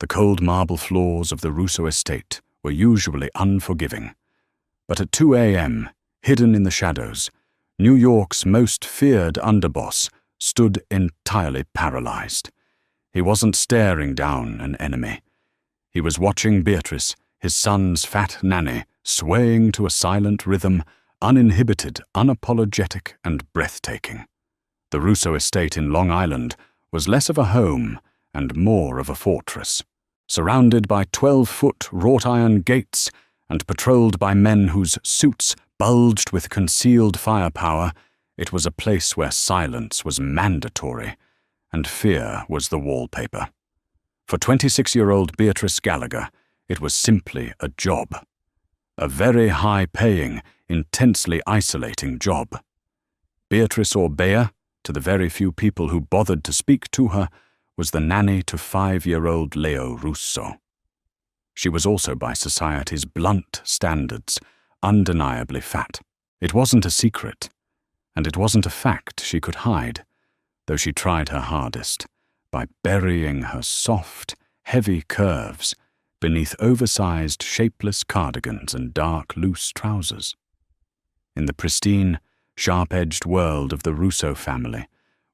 The cold marble floors of the Russo estate were usually unforgiving. But at 2 a.m., hidden in the shadows, New York's most feared underboss stood entirely paralyzed. He wasn't staring down an enemy. He was watching Beatrice, his son's fat nanny, swaying to a silent rhythm, uninhibited, unapologetic, and breathtaking. The Russo estate in Long Island was less of a home and more of a fortress. Surrounded by 12-foot wrought-iron gates and patrolled by men whose suits bulged with concealed firepower, it was a place where silence was mandatory and fear was the wallpaper. For 26-year-old Beatrice Gallagher, it was simply a job. A very high-paying, intensely isolating job. Beatrice Orbea, to the very few people who bothered to speak to her, was the nanny to 5-year-old Leo Russo. She was also, by society's blunt standards, undeniably fat. It wasn't a secret, and it wasn't a fact she could hide, though she tried her hardest, by burying her soft, heavy curves beneath oversized, shapeless cardigans and dark, loose trousers. In the pristine, sharp-edged world of the Russo family,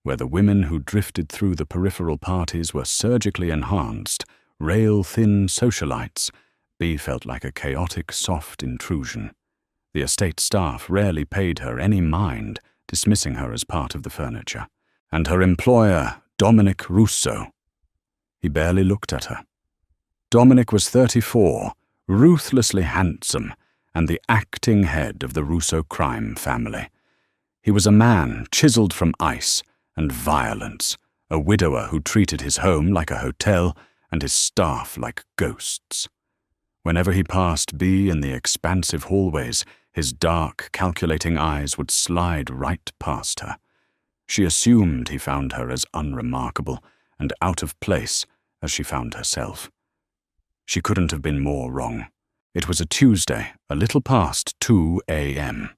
where the women who drifted through the peripheral parties were surgically enhanced, rail-thin socialites, Bea felt like a chaotic, soft intrusion. The estate staff rarely paid her any mind, dismissing her as part of the furniture. And her employer, Dominic Russo. He barely looked at her. Dominic was 34, ruthlessly handsome, and the acting head of the Russo crime family. He was a man chiseled from ice and violence, a widower who treated his home like a hotel and his staff like ghosts. Whenever he passed Bea in the expansive hallways, his dark, calculating eyes would slide right past her. She assumed he found her as unremarkable and out of place as she found herself. She couldn't have been more wrong. It was a Tuesday, a little past 2 a.m.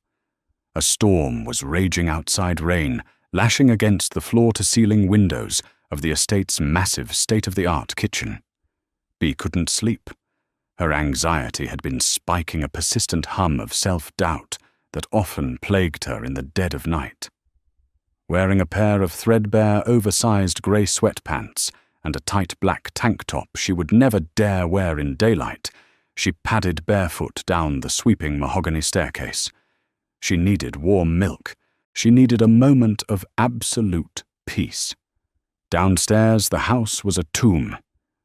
A storm was raging outside rain, lashing against the floor-to-ceiling windows of the estate's massive state-of-the-art kitchen. Bea couldn't sleep. Her anxiety had been spiking a persistent hum of self-doubt that often plagued her in the dead of night. Wearing a pair of threadbare, oversized grey sweatpants and a tight black tank top she would never dare wear in daylight, she padded barefoot down the sweeping mahogany staircase. She needed warm milk. She needed a moment of absolute peace. Downstairs, the house was a tomb.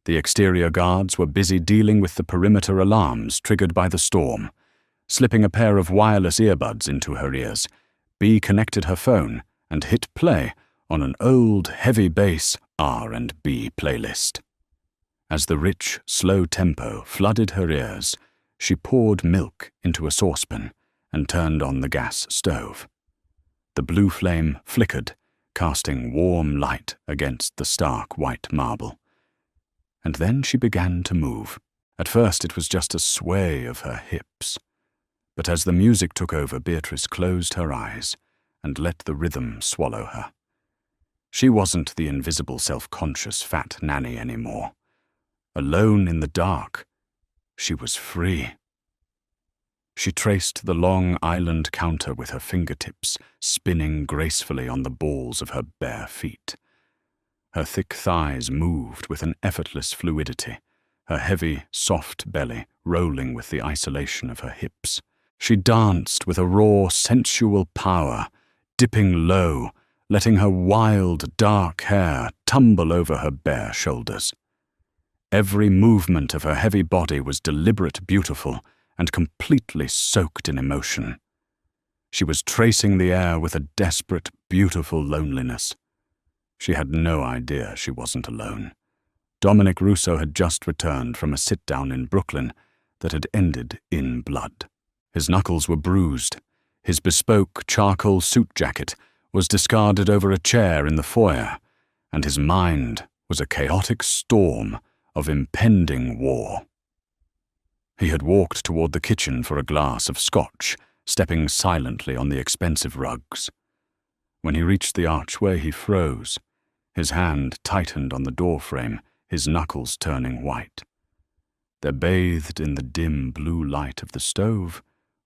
The exterior guards were busy dealing with the perimeter alarms triggered by the storm. Slipping a pair of wireless earbuds into her ears, Bea connected her phone and hit play on an old, heavy-bass R&B playlist. As the rich, slow tempo flooded her ears, she poured milk into a saucepan and turned on the gas stove. The blue flame flickered, casting warm light against the stark white marble. And then she began to move. At first it was just a sway of her hips. But as the music took over, Beatrice closed her eyes and let the rhythm swallow her. She wasn't the invisible, self-conscious fat nanny anymore. Alone in the dark, she was free. She traced the Long Island counter with her fingertips, spinning gracefully on the balls of her bare feet. Her thick thighs moved with an effortless fluidity, her heavy, soft belly rolling with the isolation of her hips. She danced with a raw, sensual power, dipping low, letting her wild, dark hair tumble over her bare shoulders. Every movement of her heavy body was deliberate, beautiful, and completely soaked in emotion. She was tracing the air with a desperate, beautiful loneliness. She had no idea she wasn't alone. Dominic Russo had just returned from a sit-down in Brooklyn that had ended in blood. His knuckles were bruised. His bespoke charcoal suit jacket was discarded over a chair in the foyer, and his mind was a chaotic storm of impending war. He had walked toward the kitchen for a glass of scotch, stepping silently on the expensive rugs. When he reached the archway, he froze. His hand tightened on the doorframe, his knuckles turning white. There, bathed in the dim blue light of the stove,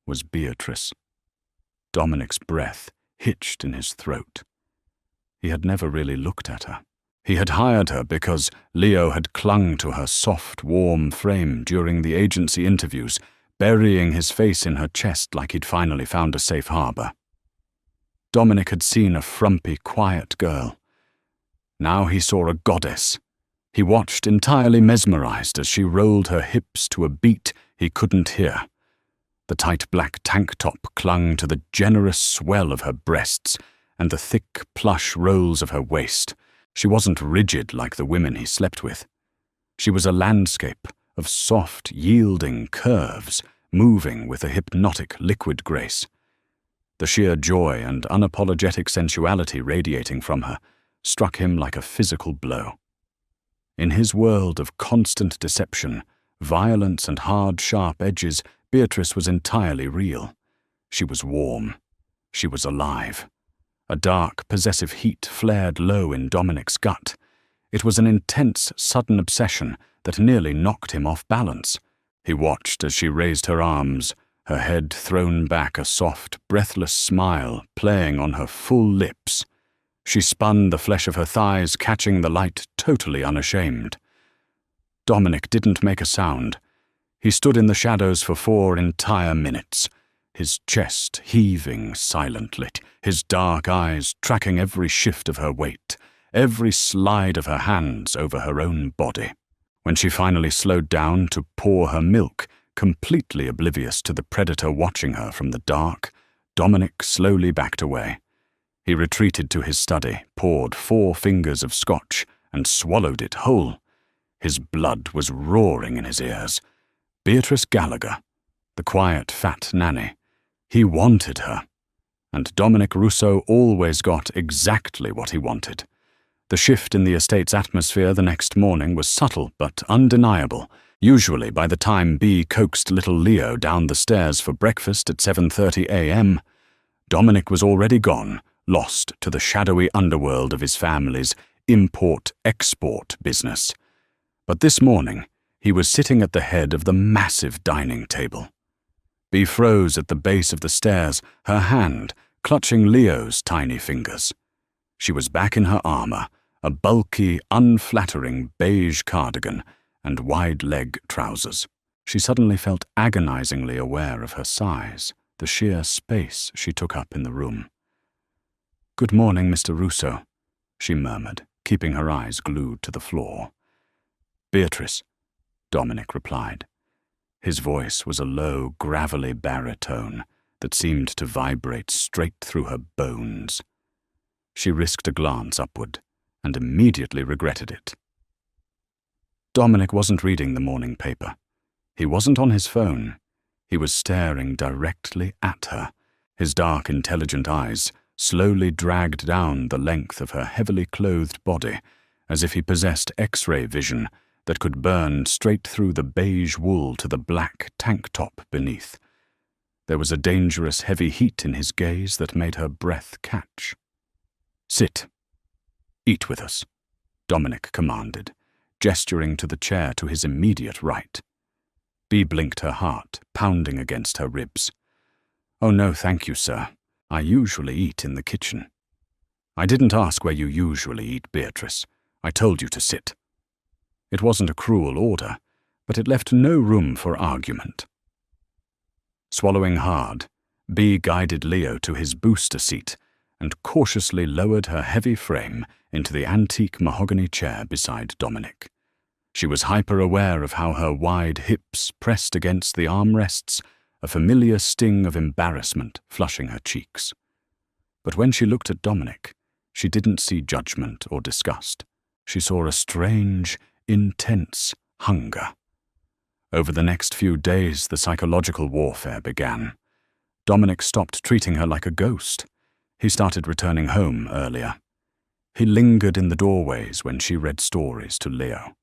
was Beatrice. Dominic's breath hitched in his throat. He had never really looked at her. He had hired her because Leo had clung to her soft, warm frame during the agency interviews, burying his face in her chest like he'd finally found a safe harbor. Dominic had seen a frumpy, quiet girl. Now he saw a goddess. He watched entirely mesmerized as she rolled her hips to a beat he couldn't hear. The tight black tank top clung to the generous swell of her breasts and the thick, plush rolls of her waist. She wasn't rigid like the women he slept with. She was a landscape of soft, yielding curves, moving with a hypnotic liquid grace. The sheer joy and unapologetic sensuality radiating from her struck him like a physical blow. In his world of constant deception, violence and hard, sharp edges, Beatrice was entirely real. She was warm. She was alive. A dark, possessive heat flared low in Dominic's gut. It was an intense, sudden obsession that nearly knocked him off balance. He watched as she raised her arms, her head thrown back, a soft, breathless smile playing on her full lips. She spun the flesh of her thighs, catching the light, totally unashamed. Dominic didn't make a sound. He stood in the shadows for 4 entire minutes, his chest heaving silently, his dark eyes tracking every shift of her weight, every slide of her hands over her own body. When she finally slowed down to pour her milk, completely oblivious to the predator watching her from the dark, Dominic slowly backed away. He retreated to his study, poured 4 fingers of scotch, and swallowed it whole. His blood was roaring in his ears. Beatrice Gallagher, the quiet, fat nanny. He wanted her. And Dominic Rousseau always got exactly what he wanted. The shift in the estate's atmosphere the next morning was subtle but undeniable. Usually, by the time Bea coaxed little Leo down the stairs for breakfast at 7:30 a.m., Dominic was already gone, lost to the shadowy underworld of his family's import-export business. But this morning, he was sitting at the head of the massive dining table. Bea froze at the base of the stairs, her hand clutching Leo's tiny fingers. She was back in her armor, a bulky, unflattering beige cardigan and wide-leg trousers. She suddenly felt agonizingly aware of her size, the sheer space she took up in the room. "Good morning, Mr. Rousseau," she murmured, keeping her eyes glued to the floor. "Beatrice," Dominic replied. His voice was a low, gravelly baritone that seemed to vibrate straight through her bones. She risked a glance upward and immediately regretted it. Dominic wasn't reading the morning paper. He wasn't on his phone. He was staring directly at her, his dark, intelligent eyes slowly dragged down the length of her heavily clothed body, as if he possessed X-ray vision that could burn straight through the beige wool to the black tank top beneath. There was a dangerous, heavy heat in his gaze that made her breath catch. "Sit. Eat with us," Dominic commanded, gesturing to the chair to his immediate right. Bea blinked, her heart pounding against her ribs. "Oh no, thank you, sir. I usually eat in the kitchen." "I didn't ask where you usually eat, Beatrice. I told you to sit." It wasn't a cruel order, but it left no room for argument. Swallowing hard, Bea guided Leo to his booster seat and cautiously lowered her heavy frame into the antique mahogany chair beside Dominic. She was hyper-aware of how her wide hips pressed against the armrests, a familiar sting of embarrassment flushing her cheeks. But when she looked at Dominic, she didn't see judgment or disgust. She saw a strange, intense hunger. Over the next few days, the psychological warfare began. Dominic stopped treating her like a ghost. He started returning home earlier. He lingered in the doorways when she read stories to Leo.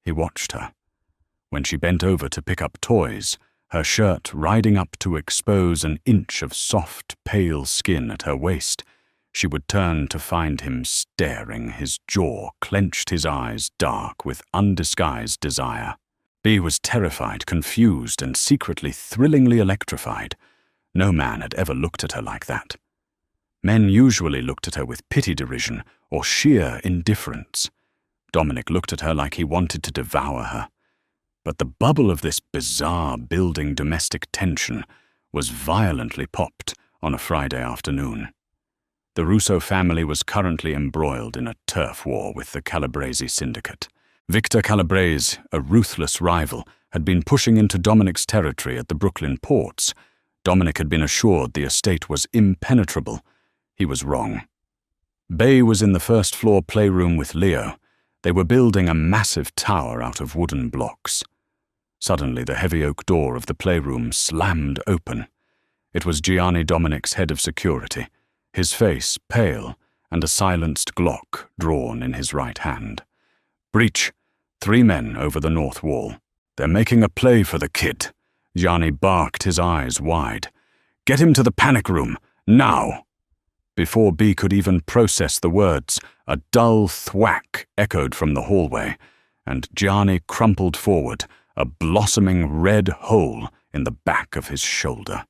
He watched her. When she bent over to pick up toys, her shirt riding up to expose an inch of soft, pale skin at her waist, she would turn to find him staring, his jaw clenched, his eyes dark with undisguised desire. Bea was terrified, confused, and secretly thrillingly electrified. No man had ever looked at her like that. Men usually looked at her with pity, derision, or sheer indifference. Dominic looked at her like he wanted to devour her. But the bubble of this bizarre building domestic tension was violently popped on a Friday afternoon. The Russo family was currently embroiled in a turf war with the Calabrese syndicate. Victor Calabrese, a ruthless rival, had been pushing into Dominic's territory at the Brooklyn ports. Dominic had been assured the estate was impenetrable. He was wrong. Bea was in the first-floor playroom with Leo. They were building a massive tower out of wooden blocks. Suddenly, the heavy oak door of the playroom slammed open. It was Gianni, Dominic's head of security, his face pale and a silenced Glock drawn in his right hand. "Breach. 3 men over the north wall. They're making a play for the kid." Gianni barked, his eyes wide. "Get him to the panic room, now!" Before Bea could even process the words, a dull thwack echoed from the hallway, and Gianni crumpled forward, a blossoming red hole in the back of his shoulder.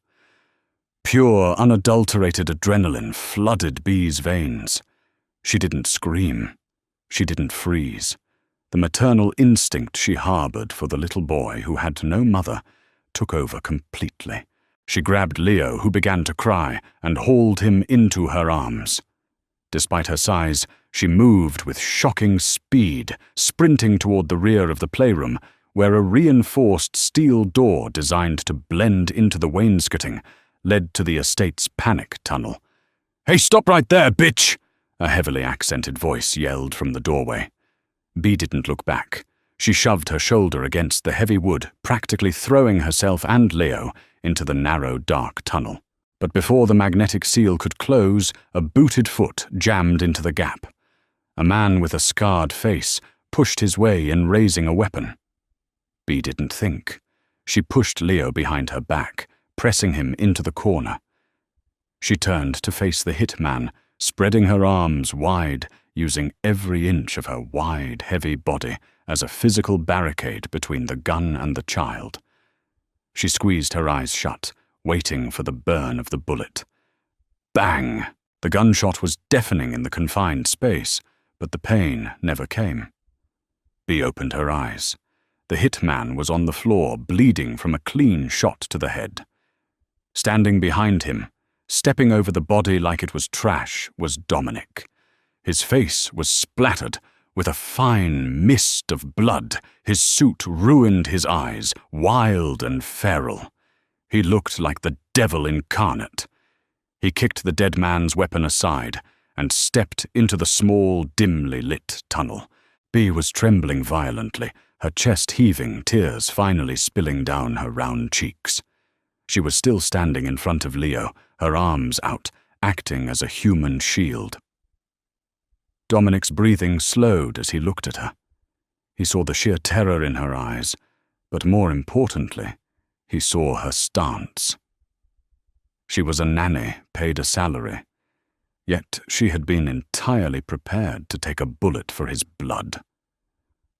Pure, unadulterated adrenaline flooded Bea's veins. She didn't scream. She didn't freeze. The maternal instinct she harbored for the little boy who had no mother took over completely. She grabbed Leo, who began to cry, and hauled him into her arms. Despite her size, she moved with shocking speed, sprinting toward the rear of the playroom, where a reinforced steel door designed to blend into the wainscoting led to the estate's panic tunnel. "Hey, stop right there, bitch!" a heavily accented voice yelled from the doorway. Bea didn't look back. She shoved her shoulder against the heavy wood, practically throwing herself and Leo into the narrow, dark tunnel. But before the magnetic seal could close, a booted foot jammed into the gap. A man with a scarred face pushed his way in, raising a weapon. Bea didn't think. She pushed Leo behind her back, pressing him into the corner. She turned to face the hit man, spreading her arms wide, using every inch of her wide, heavy body as a physical barricade between the gun and the child. She squeezed her eyes shut, waiting for the burn of the bullet. Bang! The gunshot was deafening in the confined space, but the pain never came. Bea opened her eyes. The hit man was on the floor, bleeding from a clean shot to the head. Standing behind him, stepping over the body like it was trash, was Dominic. His face was splattered with a fine mist of blood. His suit ruined his eyes, wild and feral. He looked like the devil incarnate. He kicked the dead man's weapon aside and stepped into the small, dimly lit tunnel. Bea was trembling violently, her chest heaving, tears finally spilling down her round cheeks. She was still standing in front of Leo, her arms out, acting as a human shield. Dominic's breathing slowed as he looked at her. He saw the sheer terror in her eyes, but more importantly, he saw her stance. She was a nanny, paid a salary, yet she had been entirely prepared to take a bullet for his blood.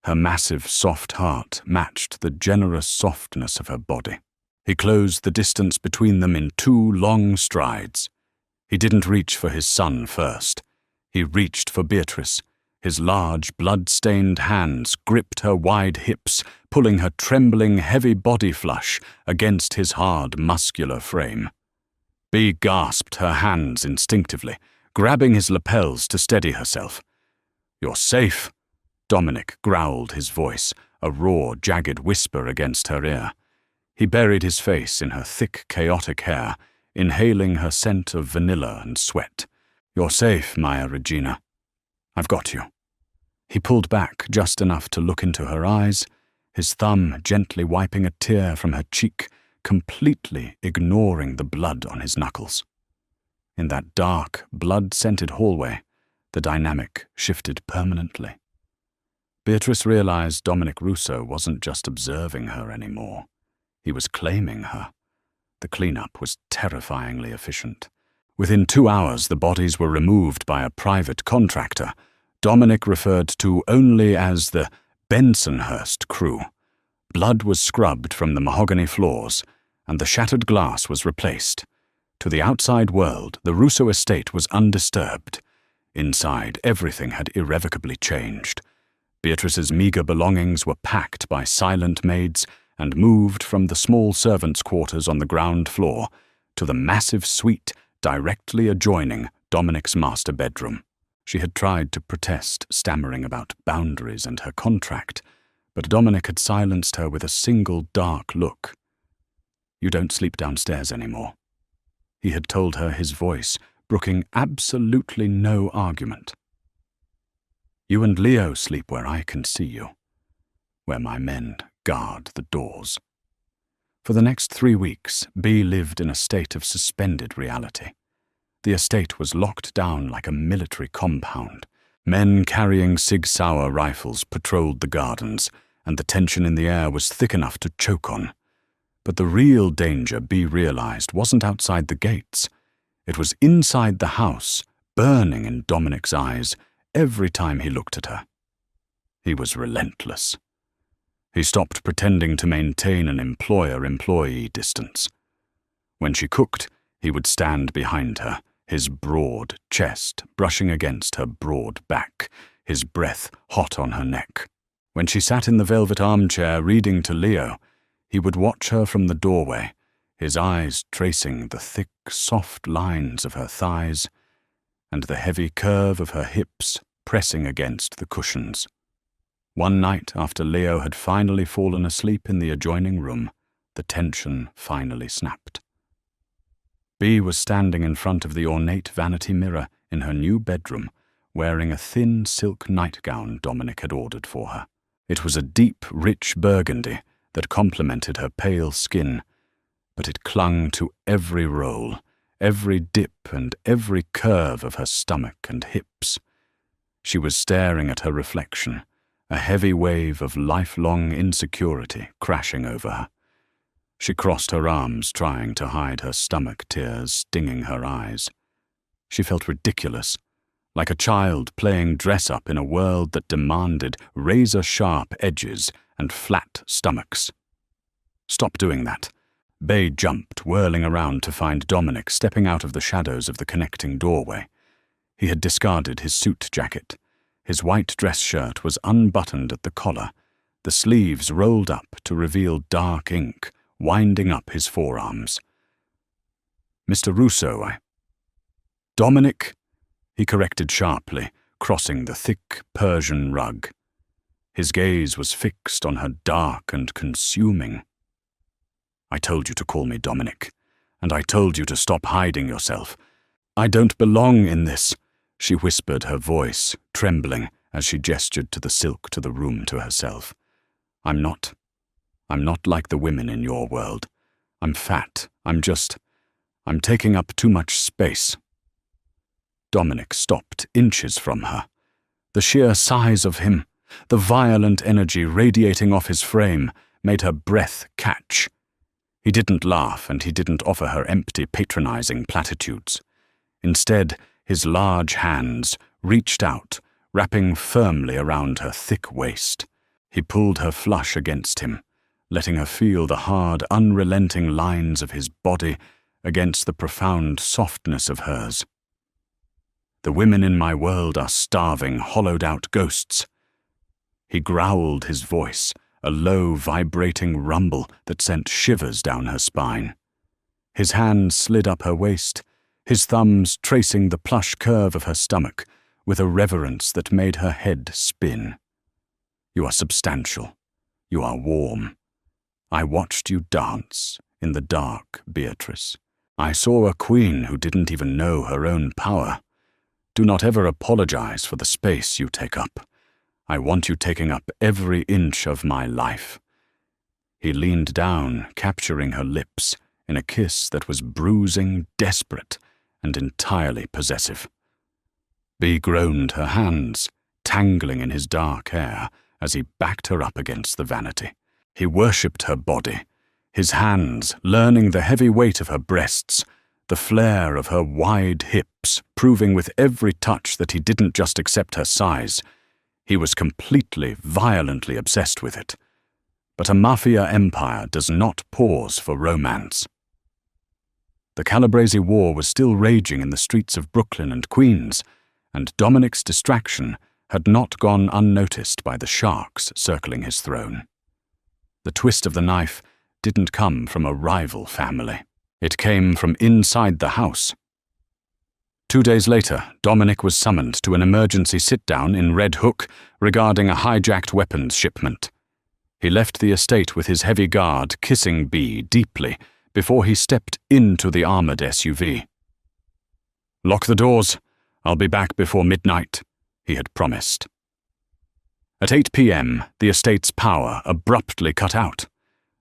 Her massive, soft heart matched the generous softness of her body. He closed the distance between them in 2 long strides. He didn't reach for his son first. He reached for Beatrice. His large, blood-stained hands gripped her wide hips, pulling her trembling, heavy body flush against his hard, muscular frame. Bea gasped, her hands instinctively, grabbing his lapels to steady herself. "You're safe," Dominic growled, his voice, a raw, jagged whisper against her ear. He buried his face in her thick, chaotic hair, inhaling her scent of vanilla and sweat. "You're safe, Maya Regina. I've got you." He pulled back just enough to look into her eyes, his thumb gently wiping a tear from her cheek, completely ignoring the blood on his knuckles. In that dark, blood-scented hallway, the dynamic shifted permanently. Beatrice realized Dominic Russo wasn't just observing her anymore. He was claiming her. The cleanup was terrifyingly efficient. Within 2 hours, the bodies were removed by a private contractor, Dominic referred to only as the Bensonhurst crew. Blood was scrubbed from the mahogany floors, and the shattered glass was replaced. To the outside world, the Russo estate was undisturbed. Inside, everything had irrevocably changed. Beatrice's meager belongings were packed by silent maids and moved from the small servants' quarters on the ground floor to the massive suite directly adjoining Dominic's master bedroom. She had tried to protest, stammering about boundaries and her contract, but Dominic had silenced her with a single dark look. "You don't sleep downstairs anymore." He had told her, his voice brooking absolutely no argument. "You and Leo sleep where I can see you, where my men guard the doors." For the next 3 weeks, Bea lived in a state of suspended reality. The estate was locked down like a military compound. Men carrying Sig Sauer rifles patrolled the gardens, and the tension in the air was thick enough to choke on. But the real danger, Bea realized, wasn't outside the gates. It was inside the house, burning in Dominic's eyes every time he looked at her. He was relentless. He stopped pretending to maintain an employer-employee distance. When she cooked, he would stand behind her, his broad chest brushing against her broad back, his breath hot on her neck. When she sat in the velvet armchair reading to Leo, he would watch her from the doorway, his eyes tracing the thick, soft lines of her thighs and the heavy curve of her hips pressing against the cushions. One night, after Leo had finally fallen asleep in the adjoining room, the tension finally snapped. Bea was standing in front of the ornate vanity mirror in her new bedroom, wearing a thin silk nightgown Dominic had ordered for her. It was a deep, rich burgundy that complemented her pale skin, but it clung to every roll, every dip and every curve of her stomach and hips. She was staring at her reflection, a heavy wave of lifelong insecurity crashing over her. She crossed her arms, trying to hide her stomach tears stinging her eyes. She felt ridiculous, like a child playing dress-up in a world that demanded razor-sharp edges and flat stomachs. "Stop doing that." Bea jumped, whirling around to find Dominic stepping out of the shadows of the connecting doorway. He had discarded his suit jacket. His white dress shirt was unbuttoned at the collar, the sleeves rolled up to reveal dark ink winding up his forearms. "Mr. Russo, Dominic," he corrected sharply, crossing the thick Persian rug. His gaze was fixed on her, dark and consuming. "I told you to call me Dominic, and I told you to stop hiding yourself. I don't belong in this," she whispered, her voice trembling as she gestured to the silk to the room to herself. I'm not like the women in your world. I'm fat. I'm taking up too much space." Dominic stopped inches from her. The sheer size of him, the violent energy radiating off his frame, made her breath catch. He didn't laugh, and he didn't offer her empty, patronizing platitudes. Instead, his large hands reached out, wrapping firmly around her thick waist. He pulled her flush against him, letting her feel the hard, unrelenting lines of his body against the profound softness of hers. "The women in my world are starving, hollowed-out ghosts." He growled, his voice, a low, vibrating rumble that sent shivers down her spine. His hands slid up her waist, his thumbs tracing the plush curve of her stomach with a reverence that made her head spin. "You are substantial. You are warm. I watched you dance in the dark, Beatrice. I saw a queen who didn't even know her own power. Do not ever apologize for the space you take up. I want you taking up every inch of my life." He leaned down, capturing her lips in a kiss that was bruising, desperate, and entirely possessive. Bea groaned, her hands tangling in his dark hair as he backed her up against the vanity. He worshipped her body, his hands learning the heavy weight of her breasts, the flare of her wide hips proving with every touch that he didn't just accept her size. He was completely, violently obsessed with it. But a mafia empire does not pause for romance. The Calabrese War was still raging in the streets of Brooklyn and Queens, and Dominic's distraction had not gone unnoticed by the sharks circling his throne. The twist of the knife didn't come from a rival family. It came from inside the house. 2 days later, Dominic was summoned to an emergency sit-down in Red Hook regarding a hijacked weapons shipment. He left the estate with his heavy guard kissing Bea deeply before he stepped into the armored SUV. "Lock the doors. I'll be back before midnight," he had promised. At 8 p.m., the estate's power abruptly cut out.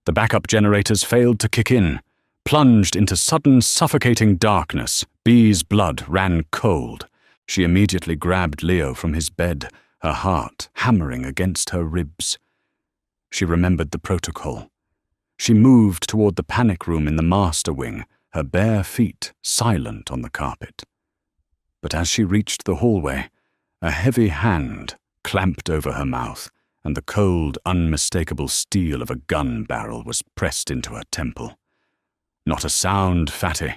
The backup generators failed to kick in. Plunged into sudden, suffocating darkness, Bea's blood ran cold. She immediately grabbed Leo from his bed, her heart hammering against her ribs. She remembered the protocol. She moved toward the panic room in the master wing, her bare feet silent on the carpet. But as she reached the hallway, a heavy hand clamped over her mouth, and the cold, unmistakable steel of a gun barrel was pressed into her temple. "Not a sound, Fatty."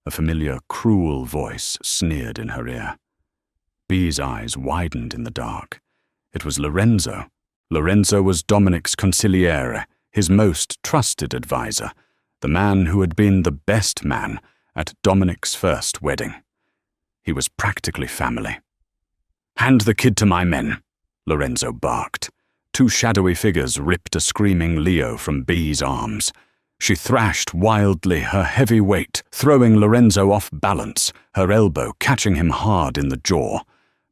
A familiar, cruel voice sneered in her ear. Bea's eyes widened in the dark. It was Lorenzo. Lorenzo was Dominic's consigliere, his most trusted advisor, the man who had been the best man at Dominic's first wedding. He was practically family. "Hand the kid to my men," Lorenzo barked. 2 shadowy figures ripped a screaming Leo from Bea's arms. She thrashed wildly, her heavy weight throwing Lorenzo off balance, her elbow catching him hard in the jaw.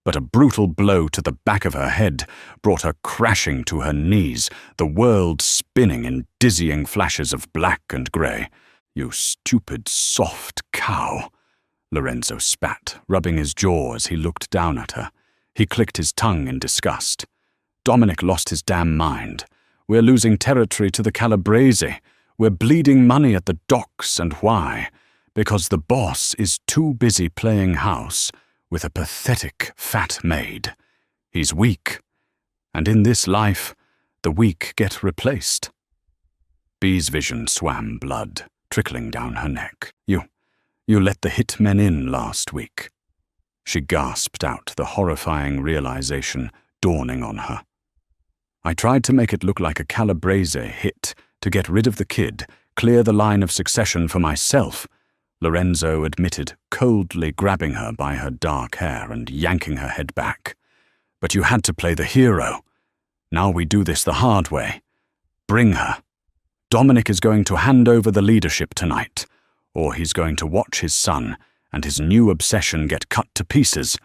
But a brutal blow to the back of her head brought her crashing to her knees, the world spinning in dizzying flashes of black and grey. "You stupid, soft cow," Lorenzo spat, rubbing his jaw as he looked down at her. He clicked his tongue in disgust. "Dominic lost his damn mind. We're losing territory to the Calabrese. We're bleeding money at the docks, and why? Because the boss is too busy playing house with a pathetic fat maid. He's weak, and in this life, the weak get replaced." Bea's vision swam blood, trickling down her neck. You let the hitmen in last week." She gasped out, the horrifying realization dawning on her. "I tried to make it look like a Calabrese hit, to get rid of the kid, clear the line of succession for myself," Lorenzo admitted, coldly grabbing her by her dark hair and yanking her head back. "But you had to play the hero. Now we do this the hard way. Bring her. Dominic is going to hand over the leadership tonight, or he's going to watch his son and his new obsession get cut to pieces."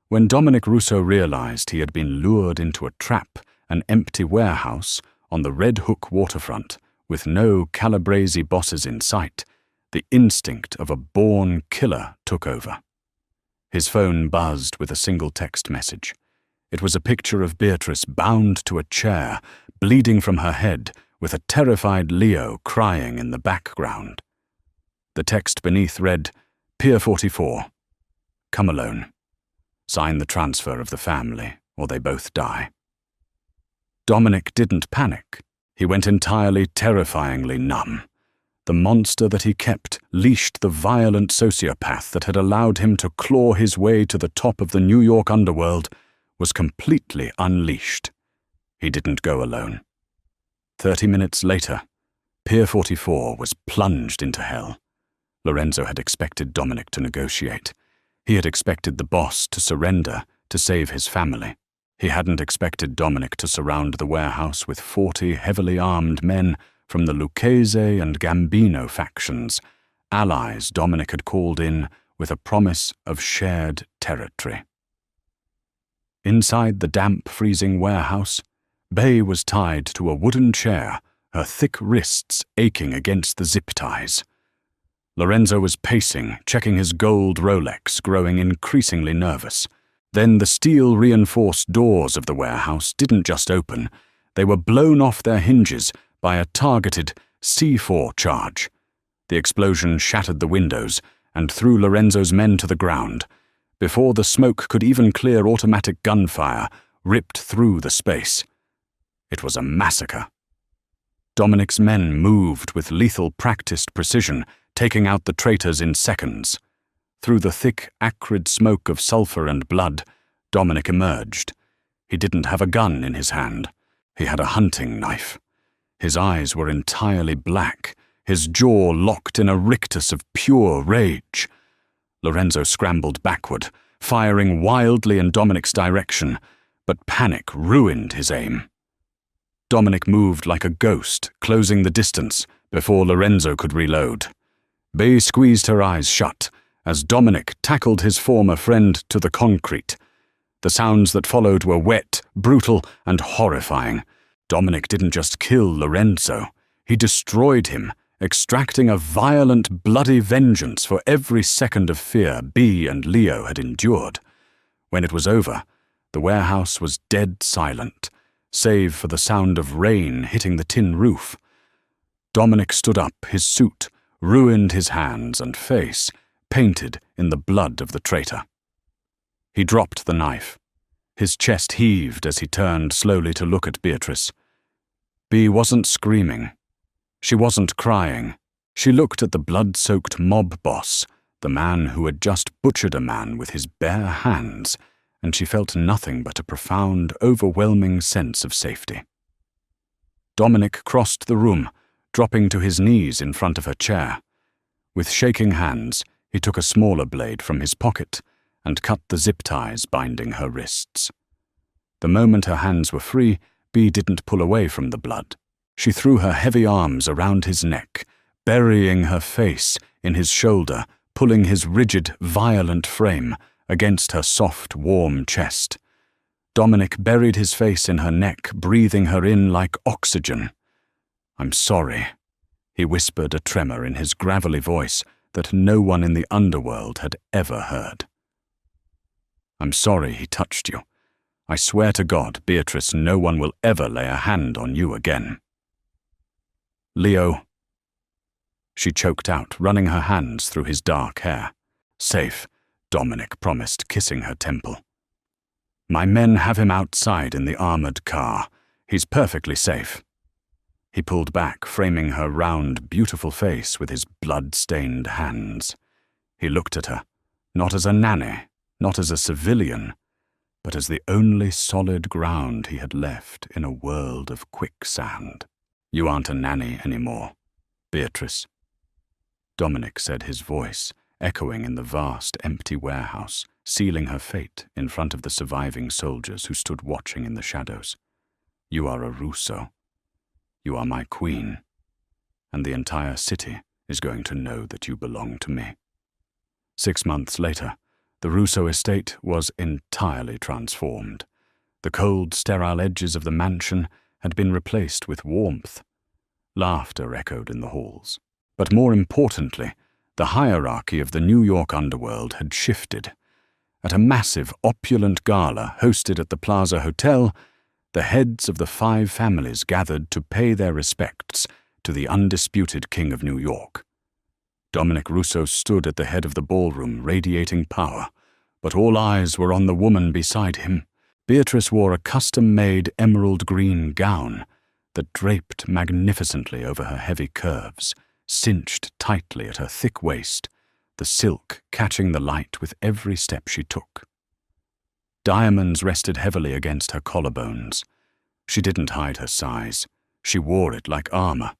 When Dominic Russo realized he had been lured into a trap, an empty warehouse on the Red Hook waterfront, with no Calabrese bosses in sight, the instinct of a born killer took over. His phone buzzed with a single text message. It was a picture of Beatrice bound to a chair, bleeding from her head, with a terrified Leo crying in the background. The text beneath read, "Pier 44. Come alone. Sign the transfer of the family, or they both die." Dominic didn't panic. He went entirely terrifyingly numb. The monster that he kept leashed the violent sociopath that had allowed him to claw his way to the top of the New York underworld was completely unleashed. He didn't go alone. 30 minutes later, Pier 44 was plunged into hell. Lorenzo had expected Dominic to negotiate. He had expected the boss to surrender to save his family. He hadn't expected Dominic to surround the warehouse with 40 heavily armed men from the Lucchese and Gambino factions, allies Dominic had called in with a promise of shared territory. Inside the damp, freezing warehouse, Bea was tied to a wooden chair, her thick wrists aching against the zip ties. Lorenzo was pacing, checking his gold Rolex, growing increasingly nervous. Then the steel-reinforced doors of the warehouse didn't just open, they were blown off their hinges by a targeted C4 charge. The explosion shattered the windows and threw Lorenzo's men to the ground. Before the smoke could even clear, automatic gunfire ripped through the space. It was a massacre. Dominic's men moved with lethal, practiced precision, taking out the traitors in seconds. Through the thick, acrid smoke of sulfur and blood, Dominic emerged. He didn't have a gun in his hand. He had a hunting knife. His eyes were entirely black, his jaw locked in a rictus of pure rage. Lorenzo scrambled backward, firing wildly in Dominic's direction, but panic ruined his aim. Dominic moved like a ghost, closing the distance before Lorenzo could reload. Bea squeezed her eyes shut as Dominic tackled his former friend to the concrete. The sounds that followed were wet, brutal, and horrifying. Dominic didn't just kill Lorenzo, he destroyed him, extracting a violent, bloody vengeance for every second of fear Bea and Leo had endured. When it was over, the warehouse was dead silent, save for the sound of rain hitting the tin roof. Dominic stood up, his suit ruined, his hands and face painted in the blood of the traitor. He dropped the knife. His chest heaved as he turned slowly to look at Beatrice. Bea wasn't screaming. She wasn't crying. She looked at the blood-soaked mob boss, the man who had just butchered a man with his bare hands, and she felt nothing but a profound, overwhelming sense of safety. Dominic crossed the room, dropping to his knees in front of her chair. With shaking hands, he took a smaller blade from his pocket and cut the zip ties binding her wrists. The moment her hands were free, Bea didn't pull away from the blood. She threw her heavy arms around his neck, burying her face in his shoulder, pulling his rigid, violent frame against her soft, warm chest. Dominic buried his face in her neck, breathing her in like oxygen. "I'm sorry," he whispered, a tremor in his gravelly voice that no one in the underworld had ever heard. "I'm sorry he touched you. I swear to God, Beatrice, no one will ever lay a hand on you again." "Leo," she choked out, running her hands through his dark hair. "Safe," Dominic promised, kissing her temple. "My men have him outside in the armored car. He's perfectly safe." He pulled back, framing her round, beautiful face with his blood-stained hands. He looked at her, not as a nanny, not as a civilian, but as the only solid ground he had left in a world of quicksand. "You aren't a nanny anymore, Beatrice," Dominic said, his voice echoing in the vast, empty warehouse, sealing her fate in front of the surviving soldiers who stood watching in the shadows. "You are a Russo. You are my queen, and the entire city is going to know that you belong to me." 6 months later, the Russo estate was entirely transformed. The cold, sterile edges of the mansion had been replaced with warmth. Laughter echoed in the halls. But more importantly, the hierarchy of the New York underworld had shifted. At a massive, opulent gala hosted at the Plaza Hotel, the heads of the 5 families gathered to pay their respects to the undisputed King of New York. Dominic Russo stood at the head of the ballroom, radiating power, but all eyes were on the woman beside him. Beatrice wore a custom-made emerald green gown that draped magnificently over her heavy curves, cinched tightly at her thick waist, the silk catching the light with every step she took. Diamonds rested heavily against her collarbones. She didn't hide her size. She wore it like armor.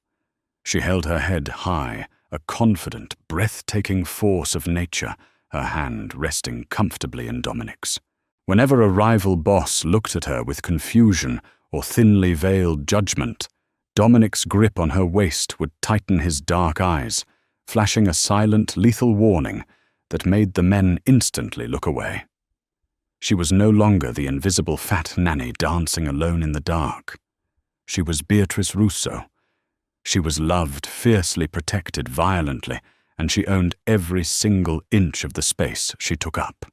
She held her head high, a confident, breathtaking force of nature, her hand resting comfortably in Dominic's. Whenever a rival boss looked at her with confusion or thinly veiled judgment, Dominic's grip on her waist would tighten his dark eyes, flashing a silent, lethal warning that made the men instantly look away. She was no longer the invisible fat nanny dancing alone in the dark. She was Beatrice Russo. She was loved, fiercely protected, violently, and she owned every single inch of the space she took up.